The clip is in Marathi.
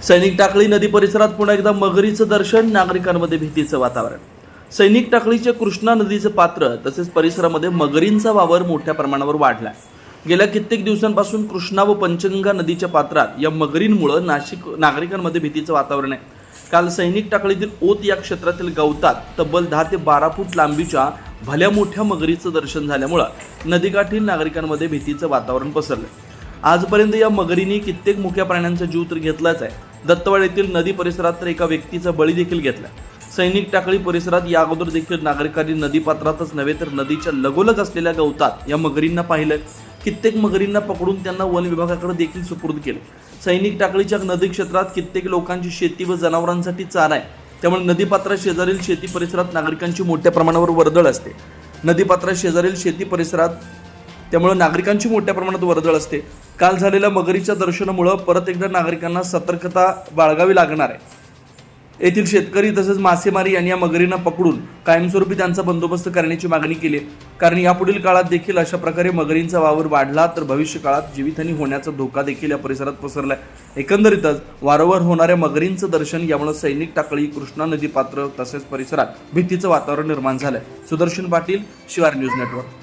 सैनिक टाकळी नदी परिसरात पुन्हा एकदा मगरीचं दर्शन, नागरिकांमध्ये भीतीचं वातावरण। सैनिक टाकळीच्या कृष्णा नदीचं पात्र तसेच परिसरामध्ये मगरींचा वावर मोठ्या प्रमाणावर वाढलाय। गेल्या कित्येक दिवसांपासून कृष्णा व पंचगंगा नदीच्या पात्रात या मगरींमुळे नागरिकांमध्ये भीतीचं वातावरण आहे। काल सैनिक टाकळीतील ओत या क्षेत्रातील गवतात तब्बल 10 ते 12 फूट लांबीच्या भल्या मोठ्या मगरीचं दर्शन झाल्यामुळे नदीकाठील नागरिकांमध्ये भीतीचं वातावरण पसरलं। आजपर्यंत या मगरींनी कित्येक मुक्या प्राण्यांचा जीव तर घेतलाच आहे, दत्तवाड येथील नदी परिसरात तर एका व्यक्तीचा बळी देखील घेतला। सैनिक टाकळी परिसरात या अगोदर देखील नागरिकांनी नदी पात्रातच नव्हे तर नदीच्या लगोलग असलेल्या गवतात या मगरींना पाहिलं। कित्येक मगरींना पकडून त्यांना वन विभागाकडे देखील सुपूर्द केले। सैनिक टाकळीच्या नदी क्षेत्रात कित्येक लोकांची शेती व जनावरांसाठी चारा आहे, त्यामुळे नदीपात्रा शेजारील शेती परिसरात नागरिकांची मोठ्या प्रमाणावर वर्दळ असते। नदीपात्रा शेजारील शेती परिसरात त्यामुळे नागरिकांची मोठ्या प्रमाणात वर्दळ असते। काल झालेल्या मगरीच्या दर्शनामुळे परत एकदा नागरिकांना सतर्कता बाळगावी लागणार आहे। येथील शेतकरी तसेच मासेमारी यांनी या मगरींना पकडून कायमस्वरूपी त्यांचा बंदोबस्त करण्याची मागणी केली, कारण यापुढील काळात देखील अशा प्रकारे मगरींचा वावर वाढला तर भविष्य काळात जीवितहानी होण्याचा धोका देखील या परिसरात पसरलाय। एकंदरीतच वारंवार होणाऱ्या मगरींचं दर्शन यामुळे सैनिक टाकळी, कृष्णा नदी पात्र तसेच परिसरात भीतीचं वातावरण निर्माण झालंय। सुदर्शन पाटील, शिवार न्यूज नेटवर्क।